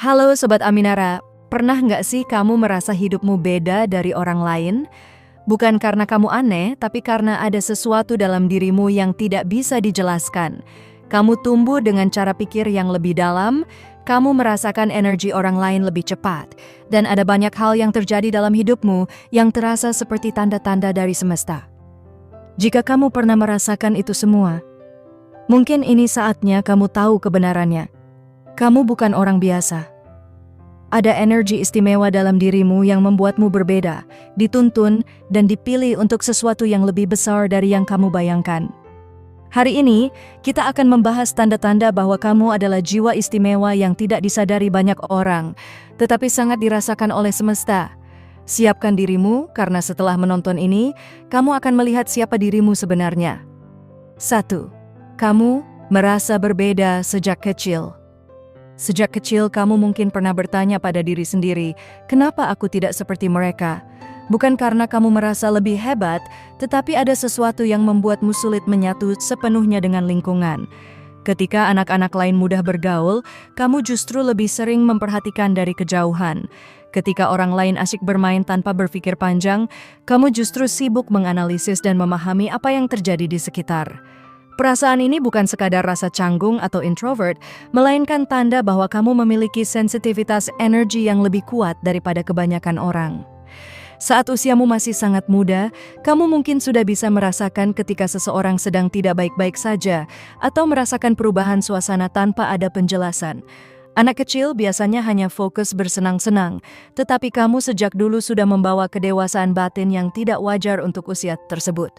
Halo Sobat Aminara, pernah nggak sih kamu merasa hidupmu beda dari orang lain? Bukan karena kamu aneh, tapi karena ada sesuatu dalam dirimu yang tidak bisa dijelaskan. Kamu tumbuh dengan cara pikir yang lebih dalam, kamu merasakan energi orang lain lebih cepat, dan ada banyak hal yang terjadi dalam hidupmu yang terasa seperti tanda-tanda dari semesta. Jika kamu pernah merasakan itu semua, mungkin ini saatnya kamu tahu kebenarannya. Kamu bukan orang biasa. Ada energi istimewa dalam dirimu yang membuatmu berbeda, dituntun, dan dipilih untuk sesuatu yang lebih besar dari yang kamu bayangkan. Hari ini, kita akan membahas tanda-tanda bahwa kamu adalah jiwa istimewa yang tidak disadari banyak orang, tetapi sangat dirasakan oleh semesta. Siapkan dirimu, karena setelah menonton ini, kamu akan melihat siapa dirimu sebenarnya. 1. Kamu merasa berbeda sejak kecil. Sejak kecil kamu mungkin pernah bertanya pada diri sendiri, kenapa aku tidak seperti mereka? Bukan karena kamu merasa lebih hebat, tetapi ada sesuatu yang membuatmu sulit menyatu sepenuhnya dengan lingkungan. Ketika anak-anak lain mudah bergaul, kamu justru lebih sering memperhatikan dari kejauhan. Ketika orang lain asyik bermain tanpa berpikir panjang, kamu justru sibuk menganalisis dan memahami apa yang terjadi di sekitar. Perasaan ini bukan sekadar rasa canggung atau introvert, melainkan tanda bahwa kamu memiliki sensitivitas energi yang lebih kuat daripada kebanyakan orang. Saat usiamu masih sangat muda, kamu mungkin sudah bisa merasakan ketika seseorang sedang tidak baik-baik saja, atau merasakan perubahan suasana tanpa ada penjelasan. Anak kecil biasanya hanya fokus bersenang-senang, tetapi kamu sejak dulu sudah membawa kedewasaan batin yang tidak wajar untuk usia tersebut.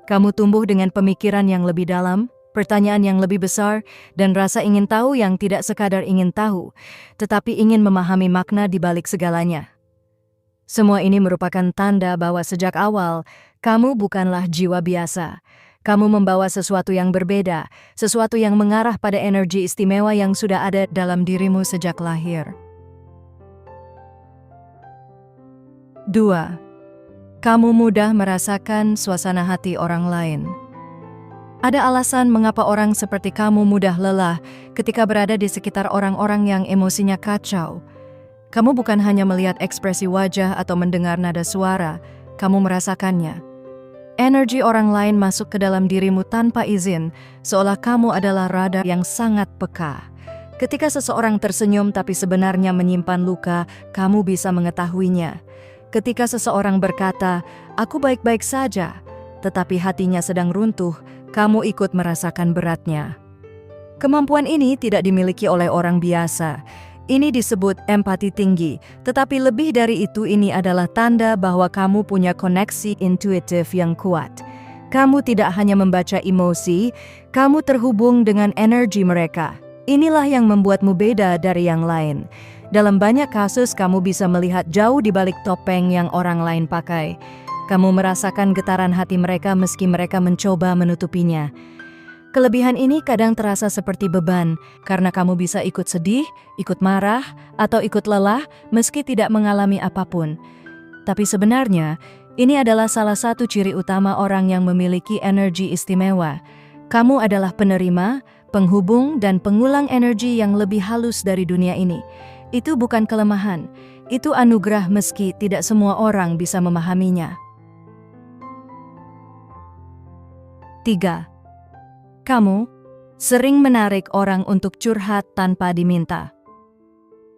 Kamu tumbuh dengan pemikiran yang lebih dalam, pertanyaan yang lebih besar, dan rasa ingin tahu yang tidak sekadar ingin tahu, tetapi ingin memahami makna di balik segalanya. Semua ini merupakan tanda bahwa sejak awal, kamu bukanlah jiwa biasa. Kamu membawa sesuatu yang berbeda, sesuatu yang mengarah pada energi istimewa yang sudah ada dalam dirimu sejak lahir. 2. Kamu mudah merasakan suasana hati orang lain. Ada alasan mengapa orang seperti kamu mudah lelah ketika berada di sekitar orang-orang yang emosinya kacau. Kamu bukan hanya melihat ekspresi wajah atau mendengar nada suara, kamu merasakannya. Energi orang lain masuk ke dalam dirimu tanpa izin, seolah kamu adalah radar yang sangat peka. Ketika seseorang tersenyum tapi sebenarnya menyimpan luka, kamu bisa mengetahuinya. Ketika seseorang berkata, "Aku baik-baik saja," tetapi hatinya sedang runtuh, kamu ikut merasakan beratnya. Kemampuan ini tidak dimiliki oleh orang biasa. Ini disebut empati tinggi, tetapi lebih dari itu ini adalah tanda bahwa kamu punya koneksi intuitif yang kuat. Kamu tidak hanya membaca emosi, kamu terhubung dengan energi mereka. Inilah yang membuatmu beda dari yang lain. Dalam banyak kasus kamu bisa melihat jauh di balik topeng yang orang lain pakai. Kamu merasakan getaran hati mereka meski mereka mencoba menutupinya. Kelebihan ini kadang terasa seperti beban, karena kamu bisa ikut sedih, ikut marah, atau ikut lelah meski tidak mengalami apapun. Tapi sebenarnya, ini adalah salah satu ciri utama orang yang memiliki energi istimewa. Kamu adalah penerima, penghubung, dan pengulang energi yang lebih halus dari dunia ini. Itu bukan kelemahan, itu anugerah meski tidak semua orang bisa memahaminya. 3. Kamu sering menarik orang untuk curhat tanpa diminta.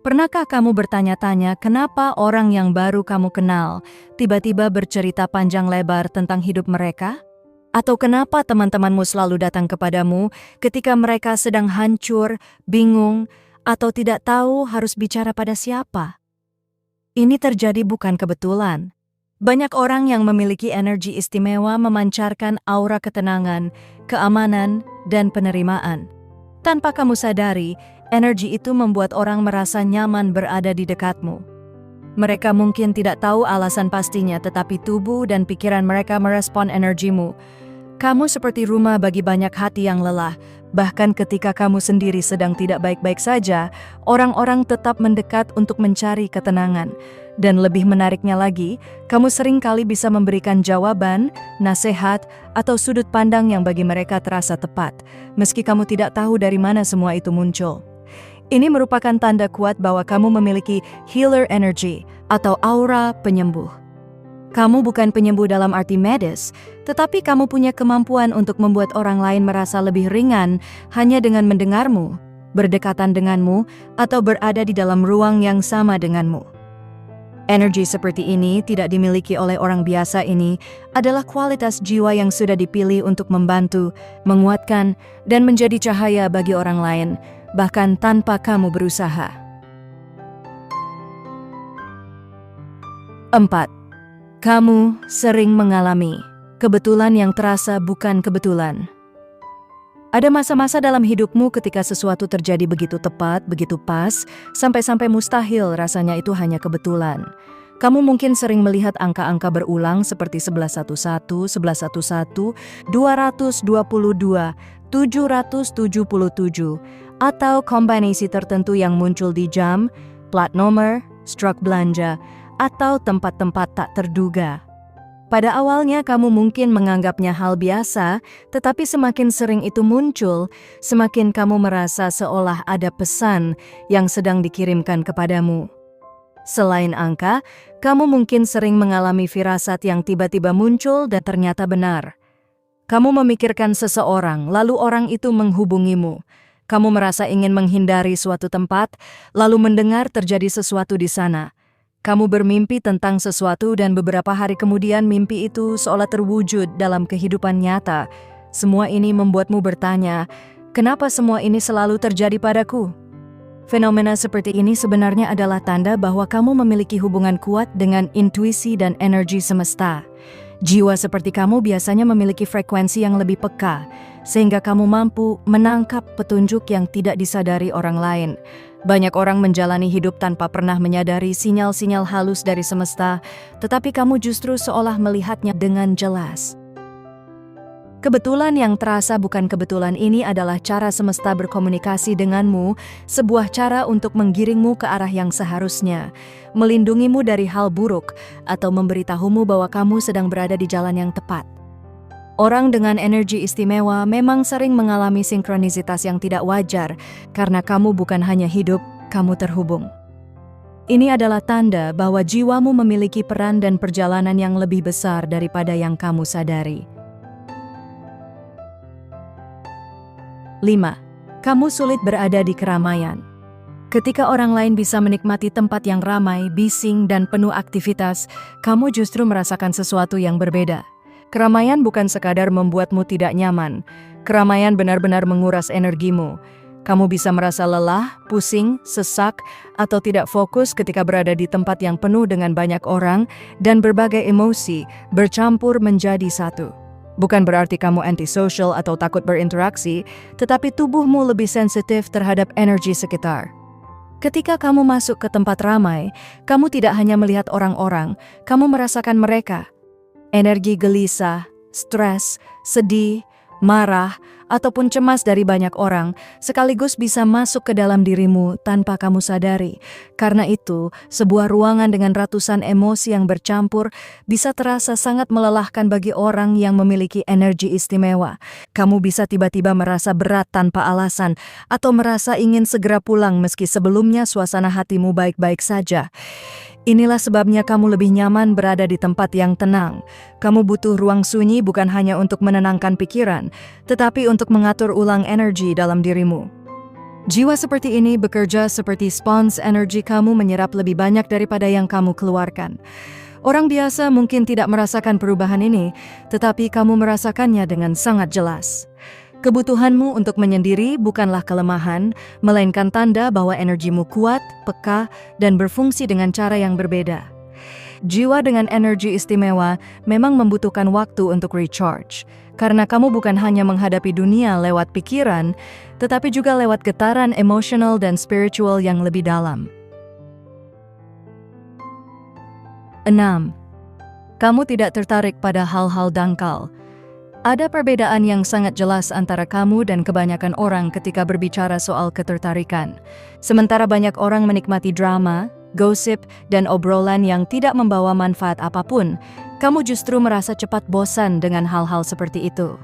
Pernahkah kamu bertanya-tanya kenapa orang yang baru kamu kenal tiba-tiba bercerita panjang lebar tentang hidup mereka? Atau kenapa teman-temanmu selalu datang kepadamu ketika mereka sedang hancur, bingung, atau tidak tahu harus bicara pada siapa? Ini terjadi bukan kebetulan. Banyak orang yang memiliki energi istimewa memancarkan aura ketenangan, keamanan, dan penerimaan. Tanpa kamu sadari, energi itu membuat orang merasa nyaman berada di dekatmu. Mereka mungkin tidak tahu alasan pastinya, tetapi tubuh dan pikiran mereka merespon energimu. Kamu seperti rumah bagi banyak hati yang lelah. Bahkan ketika kamu sendiri sedang tidak baik-baik saja, orang-orang tetap mendekat untuk mencari ketenangan. Dan lebih menariknya lagi, kamu sering kali bisa memberikan jawaban, nasihat, atau sudut pandang yang bagi mereka terasa tepat, meski kamu tidak tahu dari mana semua itu muncul. Ini merupakan tanda kuat bahwa kamu memiliki healer energy atau aura penyembuh. Kamu bukan penyembuh dalam arti medis, tetapi kamu punya kemampuan untuk membuat orang lain merasa lebih ringan hanya dengan mendengarmu, berdekatan denganmu, atau berada di dalam ruang yang sama denganmu. Energi seperti ini tidak dimiliki oleh orang biasa. Ini adalah kualitas jiwa yang sudah dipilih untuk membantu, menguatkan, dan menjadi cahaya bagi orang lain, bahkan tanpa kamu berusaha. 4. Kamu sering mengalami kebetulan yang terasa bukan kebetulan. Ada masa-masa dalam hidupmu ketika sesuatu terjadi begitu tepat, begitu pas, sampai-sampai mustahil rasanya itu hanya kebetulan. Kamu mungkin sering melihat angka-angka berulang seperti 1111, 1111, 222, 777, atau kombinasi tertentu yang muncul di jam, plat nomor, struk belanja, atau tempat-tempat tak terduga. Pada awalnya kamu mungkin menganggapnya hal biasa, tetapi semakin sering itu muncul, semakin kamu merasa seolah ada pesan yang sedang dikirimkan kepadamu. Selain angka, kamu mungkin sering mengalami firasat yang tiba-tiba muncul dan ternyata benar. Kamu memikirkan seseorang, lalu orang itu menghubungimu. Kamu merasa ingin menghindari suatu tempat, lalu mendengar terjadi sesuatu di sana. Kamu bermimpi tentang sesuatu dan beberapa hari kemudian mimpi itu seolah terwujud dalam kehidupan nyata. Semua ini membuatmu bertanya, kenapa semua ini selalu terjadi padaku? Fenomena seperti ini sebenarnya adalah tanda bahwa kamu memiliki hubungan kuat dengan intuisi dan energi semesta. Jiwa seperti kamu biasanya memiliki frekuensi yang lebih peka, sehingga kamu mampu menangkap petunjuk yang tidak disadari orang lain. Banyak orang menjalani hidup tanpa pernah menyadari sinyal-sinyal halus dari semesta, tetapi kamu justru seolah melihatnya dengan jelas. Kebetulan yang terasa bukan kebetulan ini adalah cara semesta berkomunikasi denganmu, sebuah cara untuk menggiringmu ke arah yang seharusnya, melindungimu dari hal buruk, atau memberitahumu bahwa kamu sedang berada di jalan yang tepat. Orang dengan energi istimewa memang sering mengalami sinkronisitas yang tidak wajar, karena kamu bukan hanya hidup, kamu terhubung. Ini adalah tanda bahwa jiwamu memiliki peran dan perjalanan yang lebih besar daripada yang kamu sadari. 5. Kamu sulit berada di keramaian. Ketika orang lain bisa menikmati tempat yang ramai, bising, dan penuh aktivitas, kamu justru merasakan sesuatu yang berbeda. Keramaian bukan sekadar membuatmu tidak nyaman. Keramaian benar-benar menguras energimu. Kamu bisa merasa lelah, pusing, sesak, atau tidak fokus ketika berada di tempat yang penuh dengan banyak orang dan berbagai emosi bercampur menjadi satu. Bukan berarti kamu antisosial atau takut berinteraksi, tetapi tubuhmu lebih sensitif terhadap energi sekitar. Ketika kamu masuk ke tempat ramai, kamu tidak hanya melihat orang-orang, kamu merasakan mereka. Energi gelisah, stres, sedih, marah, ataupun cemas dari banyak orang sekaligus bisa masuk ke dalam dirimu tanpa kamu sadari. Karena itu, sebuah ruangan dengan ratusan emosi yang bercampur bisa terasa sangat melelahkan bagi orang yang memiliki energi istimewa. Kamu bisa tiba-tiba merasa berat tanpa alasan atau merasa ingin segera pulang meski sebelumnya suasana hatimu baik-baik saja. Inilah sebabnya kamu lebih nyaman berada di tempat yang tenang. Kamu butuh ruang sunyi bukan hanya untuk menenangkan pikiran, tetapi untuk mengatur ulang energi dalam dirimu. Jiwa seperti ini bekerja seperti spons, energi kamu menyerap lebih banyak daripada yang kamu keluarkan. Orang biasa mungkin tidak merasakan perubahan ini, tetapi kamu merasakannya dengan sangat jelas. Kebutuhanmu untuk menyendiri bukanlah kelemahan, melainkan tanda bahwa energimu kuat, peka, dan berfungsi dengan cara yang berbeda. Jiwa dengan energi istimewa memang membutuhkan waktu untuk recharge, karena kamu bukan hanya menghadapi dunia lewat pikiran, tetapi juga lewat getaran emosional dan spiritual yang lebih dalam. 6. Kamu tidak tertarik pada hal-hal dangkal. Ada perbedaan yang sangat jelas antara kamu dan kebanyakan orang ketika berbicara soal ketertarikan. Sementara banyak orang menikmati drama, gosip, dan obrolan yang tidak membawa manfaat apapun, kamu justru merasa cepat bosan dengan hal-hal seperti itu.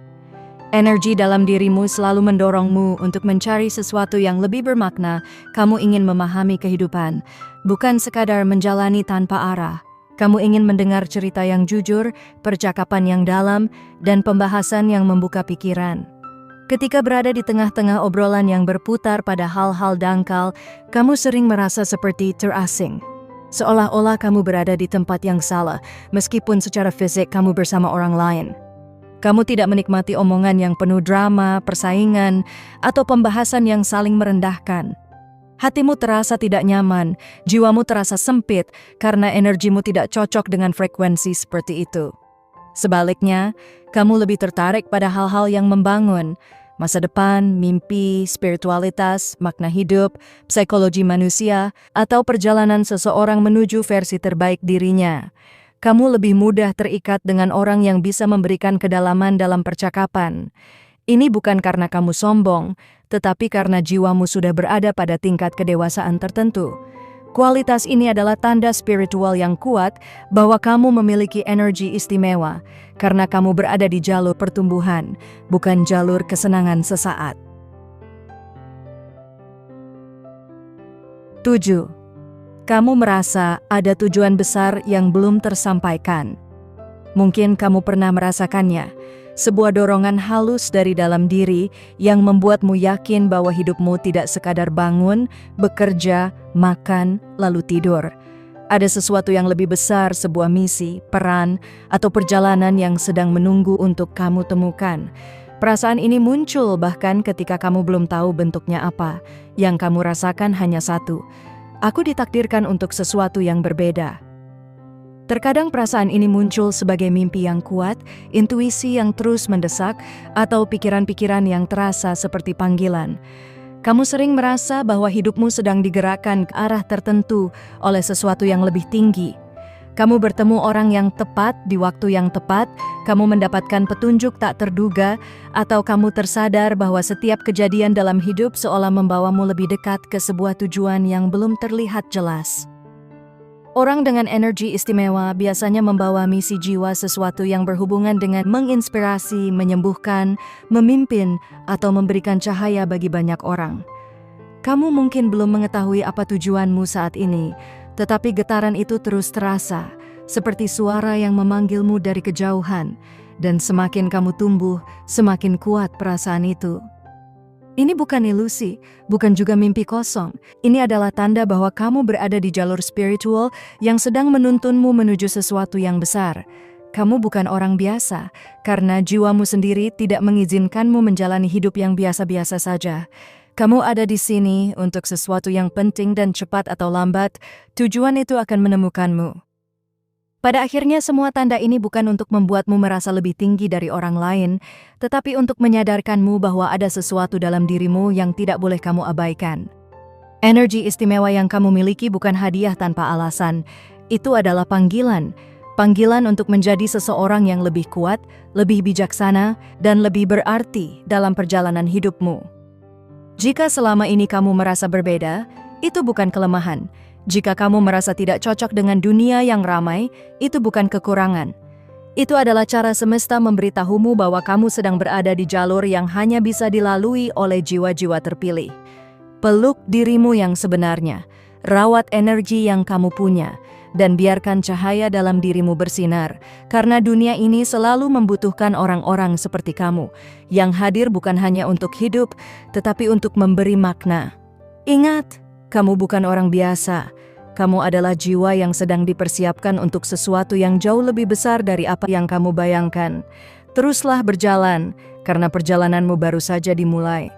Energi dalam dirimu selalu mendorongmu untuk mencari sesuatu yang lebih bermakna. Kamu ingin memahami kehidupan, bukan sekadar menjalani tanpa arah. Kamu ingin mendengar cerita yang jujur, percakapan yang dalam, dan pembahasan yang membuka pikiran. Ketika berada di tengah-tengah obrolan yang berputar pada hal-hal dangkal, kamu sering merasa seperti terasing. Seolah-olah kamu berada di tempat yang salah, meskipun secara fisik kamu bersama orang lain. Kamu tidak menikmati omongan yang penuh drama, persaingan, atau pembahasan yang saling merendahkan. Hatimu terasa tidak nyaman, jiwamu terasa sempit karena energimu tidak cocok dengan frekuensi seperti itu. Sebaliknya, kamu lebih tertarik pada hal-hal yang membangun, masa depan, mimpi, spiritualitas, makna hidup, psikologi manusia, atau perjalanan seseorang menuju versi terbaik dirinya. Kamu lebih mudah terikat dengan orang yang bisa memberikan kedalaman dalam percakapan. Ini bukan karena kamu sombong, tetapi karena jiwamu sudah berada pada tingkat kedewasaan tertentu. Kualitas ini adalah tanda spiritual yang kuat bahwa kamu memiliki energi istimewa, karena kamu berada di jalur pertumbuhan, bukan jalur kesenangan sesaat. 7. Kamu merasa ada tujuan besar yang belum tersampaikan. Mungkin kamu pernah merasakannya, sebuah dorongan halus dari dalam diri yang membuatmu yakin bahwa hidupmu tidak sekadar bangun, bekerja, makan, lalu tidur. Ada sesuatu yang lebih besar, sebuah misi, peran, atau perjalanan yang sedang menunggu untuk kamu temukan. Perasaan ini muncul bahkan ketika kamu belum tahu bentuknya apa. Yang kamu rasakan hanya satu: aku ditakdirkan untuk sesuatu yang berbeda. Terkadang perasaan ini muncul sebagai mimpi yang kuat, intuisi yang terus mendesak, atau pikiran-pikiran yang terasa seperti panggilan. Kamu sering merasa bahwa hidupmu sedang digerakkan ke arah tertentu oleh sesuatu yang lebih tinggi. Kamu bertemu orang yang tepat di waktu yang tepat, kamu mendapatkan petunjuk tak terduga, atau kamu tersadar bahwa setiap kejadian dalam hidup seolah membawamu lebih dekat ke sebuah tujuan yang belum terlihat jelas. Orang dengan energi istimewa biasanya membawa misi jiwa, sesuatu yang berhubungan dengan menginspirasi, menyembuhkan, memimpin, atau memberikan cahaya bagi banyak orang. Kamu mungkin belum mengetahui apa tujuanmu saat ini, tetapi getaran itu terus terasa, seperti suara yang memanggilmu dari kejauhan, dan semakin kamu tumbuh, semakin kuat perasaan itu. Ini bukan ilusi, bukan juga mimpi kosong. Ini adalah tanda bahwa kamu berada di jalur spiritual yang sedang menuntunmu menuju sesuatu yang besar. Kamu bukan orang biasa, karena jiwamu sendiri tidak mengizinkanmu menjalani hidup yang biasa-biasa saja. Kamu ada di sini untuk sesuatu yang penting, dan cepat atau lambat, tujuan itu akan menemukanmu. Pada akhirnya semua tanda ini bukan untuk membuatmu merasa lebih tinggi dari orang lain, tetapi untuk menyadarkanmu bahwa ada sesuatu dalam dirimu yang tidak boleh kamu abaikan. Energi istimewa yang kamu miliki bukan hadiah tanpa alasan. Itu adalah panggilan. Panggilan untuk menjadi seseorang yang lebih kuat, lebih bijaksana, dan lebih berarti dalam perjalanan hidupmu. Jika selama ini kamu merasa berbeda, itu bukan kelemahan. Jika kamu merasa tidak cocok dengan dunia yang ramai, itu bukan kekurangan. Itu adalah cara semesta memberitahumu bahwa kamu sedang berada di jalur yang hanya bisa dilalui oleh jiwa-jiwa terpilih. Peluk dirimu yang sebenarnya, rawat energi yang kamu punya, dan biarkan cahaya dalam dirimu bersinar, karena dunia ini selalu membutuhkan orang-orang seperti kamu, yang hadir bukan hanya untuk hidup, tetapi untuk memberi makna. Ingat, kamu bukan orang biasa. Kamu adalah jiwa yang sedang dipersiapkan untuk sesuatu yang jauh lebih besar dari apa yang kamu bayangkan. Teruslah berjalan, karena perjalananmu baru saja dimulai.